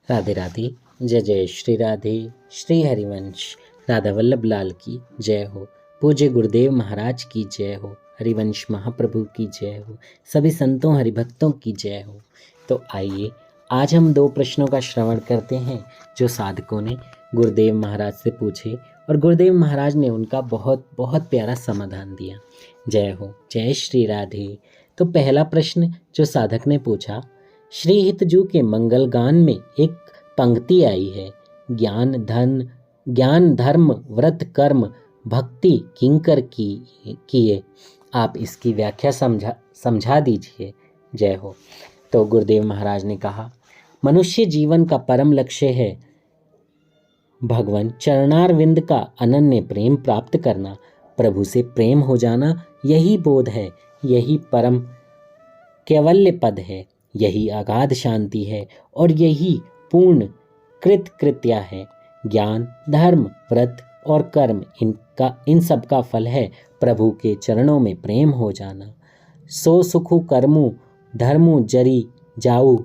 राधे राधे। जय जय श्री राधे। श्री हरिवंश राधा वल्लभ लाल की जय हो। पूज्य गुरुदेव महाराज की जय हो। हरिवंश महाप्रभु की जय हो। सभी संतों हरिभक्तों की जय हो। तो आइए आज हम 2 प्रश्नों का श्रवण करते हैं जो साधकों ने गुरुदेव महाराज से पूछे और गुरुदेव महाराज ने उनका बहुत बहुत प्यारा समाधान दिया। जय हो। जय श्री राधे। तो पहला प्रश्न जो साधक ने पूछा, श्री हितजू के मंगल गान में एक पंक्ति आई है, ज्ञान धर्म व्रत कर्म भक्ति किंकर किए। आप इसकी व्याख्या समझा दीजिए। जय हो। तो गुरुदेव महाराज ने कहा, मनुष्य जीवन का परम लक्ष्य है भगवान चरणारविंद का अनन्य प्रेम प्राप्त करना, प्रभु से प्रेम हो जाना। यही बोध है, यही परम कैवल्य पद है, यही अगाध शांति है और यही पूर्ण कृत्या है। ज्ञान धर्म व्रत और कर्म इन सब का फल है प्रभु के चरणों में प्रेम हो जाना। सो सुखु कर्मु धर्मु जरी जाऊ,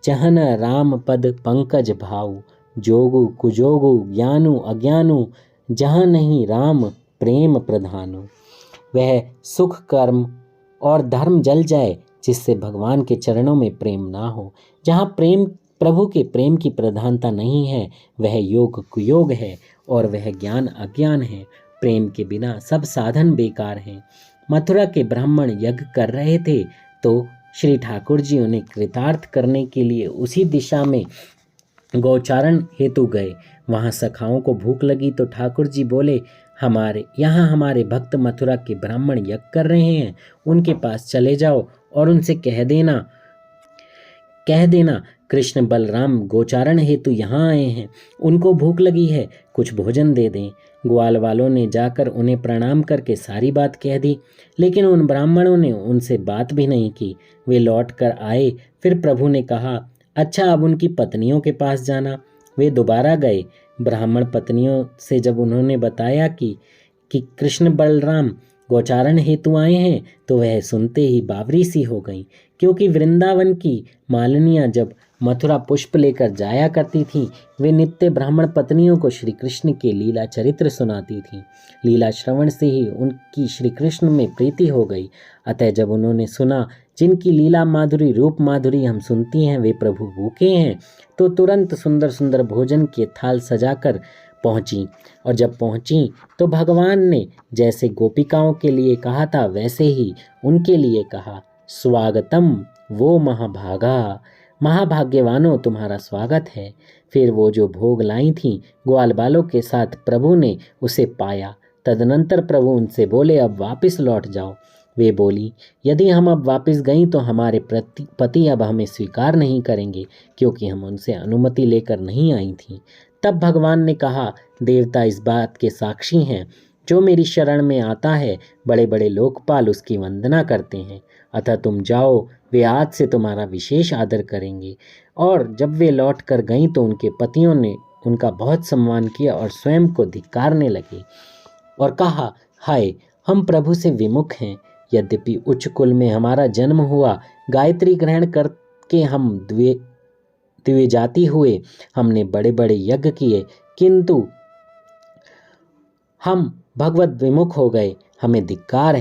जहन राम पद पंकज भाऊ। जोगु कुजोगु ज्ञानु अज्ञानु, जहाँ नहीं राम प्रेम प्रधानु। वह सुख कर्म और धर्म जल जाए जिससे भगवान के चरणों में प्रेम ना हो। जहाँ प्रेम प्रभु के प्रेम की प्रधानता नहीं है, वह योग कुयोग है और वह ज्ञान अज्ञान है। प्रेम के बिना सब साधन बेकार हैं। मथुरा के ब्राह्मण यज्ञ कर रहे थे तो श्री ठाकुर जी उन्हें कृतार्थ करने के लिए उसी दिशा में गौचारण हेतु गए। वहाँ सखाओं को भूख लगी तो ठाकुर जी बोले, हमारे भक्त मथुरा के ब्राह्मण यज्ञ कर रहे हैं, उनके पास चले जाओ और उनसे कह देना कृष्ण बलराम गोचारण हेतु यहाँ आए हैं, उनको भूख लगी है, कुछ भोजन दे दें। ग्वाल वालों ने जाकर उन्हें प्रणाम करके सारी बात कह दी, लेकिन उन ब्राह्मणों ने उनसे बात भी नहीं की। वे लौट कर आए। फिर प्रभु ने कहा, अच्छा अब उनकी पत्नियों के पास जाना। वे दोबारा गए। ब्राह्मण पत्नियों से जब उन्होंने बताया कि कृष्ण बलराम गोचारण हेतु आए हैं तो वह सुनते ही बावरी सी हो गई, क्योंकि वृंदावन की मालिनियाँ जब मथुरा पुष्प लेकर जाया करती थीं, वे नित्य ब्राह्मण पत्नियों को श्री कृष्ण के लीला चरित्र सुनाती थीं। लीला श्रवण से ही उनकी श्री कृष्ण में प्रीति हो गई। अतः जब उन्होंने सुना जिनकी लीला माधुरी रूप माधुरी हम सुनती हैं वे प्रभु भूखे हैं, तो तुरंत सुंदर सुंदर भोजन के थाल सजाकर पहुंची। और जब पहुंची तो भगवान ने जैसे गोपिकाओं के लिए कहा था वैसे ही उनके लिए कहा, स्वागतम वो महाभाग्यवानों तुम्हारा स्वागत है। फिर वो जो भोग लाई थीं ग्वाल बालों के साथ प्रभु ने उसे पाया। तदनंतर प्रभु उनसे बोले, अब वापस लौट जाओ। वे बोली, यदि हम अब वापस गईं तो हमारे पति अब हमें स्वीकार नहीं करेंगे, क्योंकि हम उनसे अनुमति लेकर नहीं आई थीं। तब भगवान ने कहा, देवता इस बात के साक्षी हैं, जो मेरी शरण में आता है बड़े बड़े लोकपाल उसकी वंदना करते हैं। अतः तुम जाओ, वे आज से तुम्हारा विशेष आदर करेंगे। और जब वे लौट कर गईं तो उनके पतियों ने उनका बहुत सम्मान किया और स्वयं को धिक्कारने लगे और कहा, हाय हम प्रभु से विमुख हैं। यद्यपि उच्च कुल में हमारा जन्म हुआ, गायत्री ग्रहण करके हम दिव्य जाति हुए, हमने बड़े बड़े यज्ञ किए, किंतु हम भगवत विमुख हो गए। हमें धिक्कार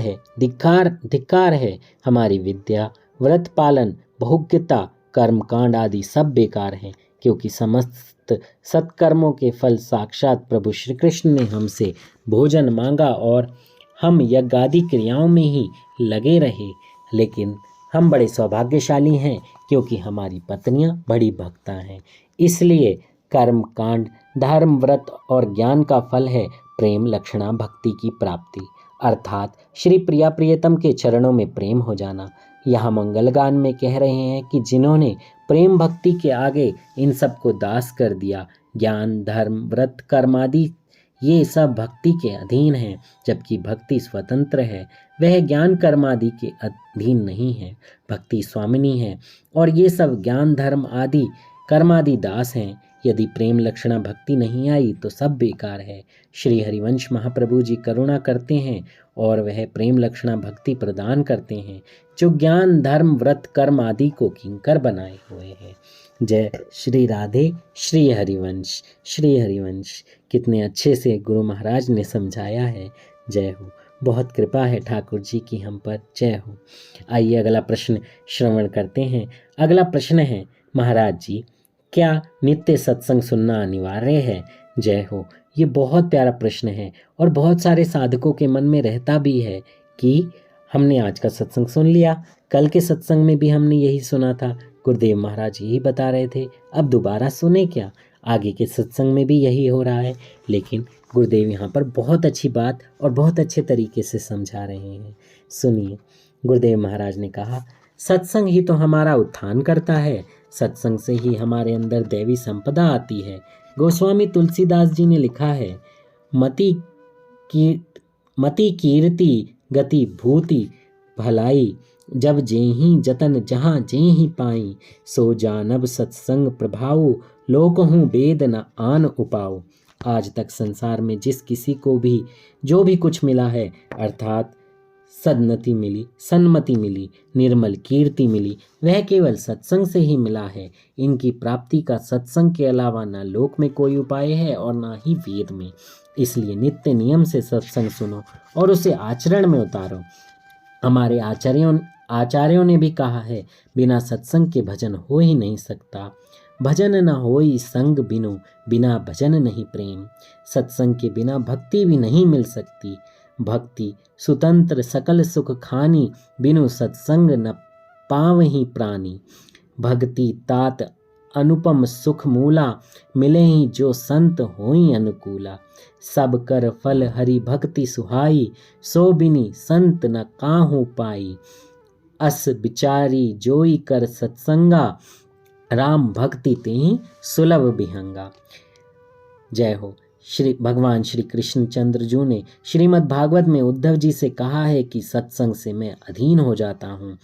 है। हमारी विद्या व्रत पालन बहुज्ञता कर्मकांड आदि सब बेकार हैं, क्योंकि समस्त सत्कर्मों के फल साक्षात प्रभु श्री कृष्ण ने हमसे भोजन मांगा और हम यज्ञादि क्रियाओं में ही लगे रहे। लेकिन हम बड़े सौभाग्यशाली हैं, क्योंकि हमारी पत्नियां बड़ी भक्ता हैं। इसलिए कर्म कांड धर्म व्रत और ज्ञान का फल है प्रेम लक्षणा भक्ति की प्राप्ति, अर्थात श्री प्रिया प्रियतम के चरणों में प्रेम हो जाना। यहाँ मंगलगान में कह रहे हैं कि जिन्होंने प्रेम भक्ति के आगे इन सब को दास कर दिया, ज्ञान धर्म व्रत कर्म आदि ये सब भक्ति के अधीन हैं, जबकि भक्ति स्वतंत्र है। वह ज्ञान कर्म आदि के अधीन नहीं है। भक्ति स्वामिनी है और ये सब ज्ञान धर्म आदि कर्म आदि दास हैं। यदि प्रेम लक्षणा भक्ति नहीं आई तो सब बेकार है। श्री हरिवंश महाप्रभु जी करुणा करते हैं और वह प्रेम लक्षणा भक्ति प्रदान करते हैं, जो ज्ञान धर्म व्रत कर्म आदि को किंकर बनाए हुए हैं। जय श्री राधे। श्री हरिवंश, श्री हरिवंश। कितने अच्छे से गुरु महाराज ने समझाया है। जय हो। बहुत कृपा है ठाकुर जी की हम पर। जय हो। आइए अगला प्रश्न श्रवण करते हैं। अगला प्रश्न है, महाराज जी क्या नित्य सत्संग सुनना अनिवार्य है? जय हो। ये बहुत प्यारा प्रश्न है और बहुत सारे साधकों के मन में रहता भी है कि हमने आज का सत्संग सुन लिया, कल के सत्संग में भी हमने यही सुना था, गुरुदेव महाराज यही बता रहे थे, अब दोबारा सुने क्या? आगे के सत्संग में भी यही हो रहा है। लेकिन गुरुदेव यहाँ पर बहुत अच्छी बात और बहुत अच्छे तरीके से समझा रहे हैं। सुनिए, गुरुदेव महाराज ने कहा, सत्संग ही तो हमारा उत्थान करता है, सत्संग से ही हमारे अंदर दैवी संपदा आती है। गोस्वामी तुलसीदास जी ने लिखा है, मति कीर्ति गति भूति भलाई, जब जेहि जतन जहाँ जेहि पाई, सो जानब सत्संग प्रभाव, लोकहूँ वेद न आन उपाऊ। आज तक संसार में जिस किसी को भी जो भी कुछ मिला है, अर्थात सन्मति मिली, सन्मति मिली, निर्मल कीर्ति मिली, वह केवल सत्संग से ही मिला है। इनकी प्राप्ति का सत्संग के अलावा न लोक में कोई उपाय है और न ही वेद में। इसलिए नित्य नियम से सत्संग सुनो और उसे आचरण में उतारो। हमारे आचार्यों ने भी कहा है, बिना सत्संग के भजन हो ही नहीं सकता। भजन न होई संग बिनु, बिना भजन नहीं प्रेम। सत्संग के बिना भक्ति भी नहीं मिल सकती। भक्ति सुतंत्र सकल सुख खानी, बिनु सत्संग न पावहीं प्राणी। भक्ति तात अनुपम सुख मूला, मिले ही जो संत होई अनुकूला। सब कर फल हरि भक्ति सुहाई, सो बिनी संत न काहू पाई। अस बिचारी जोई कर सत्संगा, राम भक्ति तेहि सुलभ बिहंगा। जय हो। श्री भगवान श्री कृष्णचंद्र जी ने श्रीमद् भागवत में उद्धव जी से कहा है कि सत्संग से मैं अधीन हो जाता हूँ।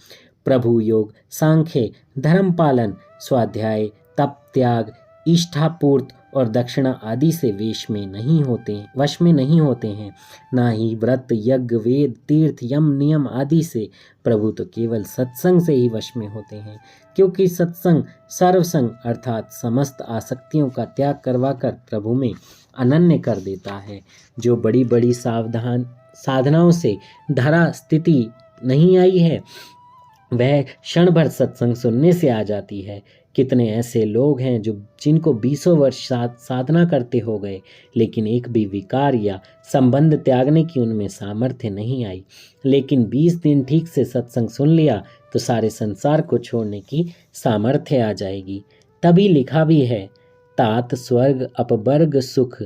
प्रभु योग, सांख्य, धर्म पालन, स्वाध्याय, तप त्याग, इष्टापूर्त और दक्षिणा आदि से वश में नहीं होते हैं। ना ही व्रत, यज्ञ, वेद, तीर्थ, यम, नियम आदि से। प्रभु तो केवल सत्संग से ही वश में होते हैं, क्योंकि सत्संग सर्वसंग अर्थात समस्त आसक्तियों का त्याग करवाकर प्रभु में अनन्य कर देता है। जो बड़ी बड़ी साधनाओं से धरा स्थिति नहीं आई है, वह क्षण भर सत्संग सुनने से आ जाती है। कितने ऐसे लोग हैं जिनको 20 वर्ष साधना करते हो गए, लेकिन एक भी विकार या संबंध त्यागने की उनमें सामर्थ्य नहीं आई। लेकिन 20 दिन ठीक से सत्संग सुन लिया तो सारे संसार को छोड़ने की सामर्थ्य आ जाएगी। तभी लिखा भी है, तात स्वर्ग अपवर्ग सुख,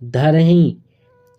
धरहि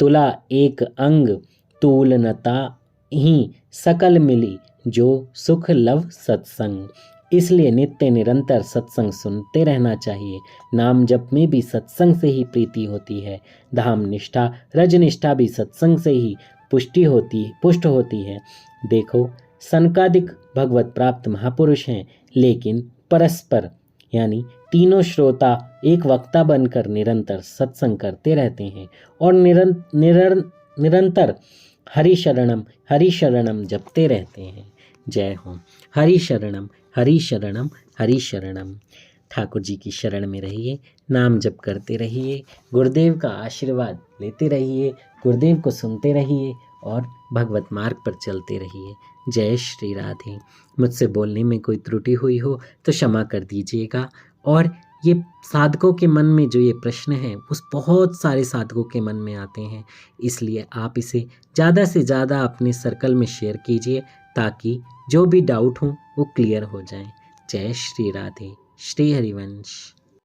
तुला एक अंग, तूल नता ही सकल मिली, जो सुख लव सत्संग। इसलिए नित्य निरंतर सत्संग सुनते रहना चाहिए। नाम जप में भी सत्संग से ही प्रीति होती है। धाम निष्ठा, रज निष्ठा भी सत्संग से ही पुष्ट होती है। देखो, सनकादिक भगवत प्राप्त महापुरुष हैं, लेकिन परस्पर यानी तीनों श्रोता एक वक्ता बनकर निरंतर सत्संग करते रहते हैं और निरंतर हरि शरणम जपते रहते हैं। जय हो। हरि शरणम हरि शरणम हरि शरणम। ठाकुर जी की शरण में रहिए, नाम जप करते रहिए, गुरुदेव का आशीर्वाद लेते रहिए, गुरुदेव को सुनते रहिए और भगवत मार्ग पर चलते रहिए। जय श्री राधे। मुझसे बोलने में कोई त्रुटि हुई हो तो क्षमा कर दीजिएगा। और ये साधकों के मन में जो ये प्रश्न है, उस बहुत सारे साधकों के मन में आते हैं, इसलिए आप इसे ज़्यादा से ज़्यादा अपने सर्कल में शेयर कीजिए, ताकि जो भी डाउट हो वो क्लियर हो जाए। जय श्री राधे। श्री हरिवंश।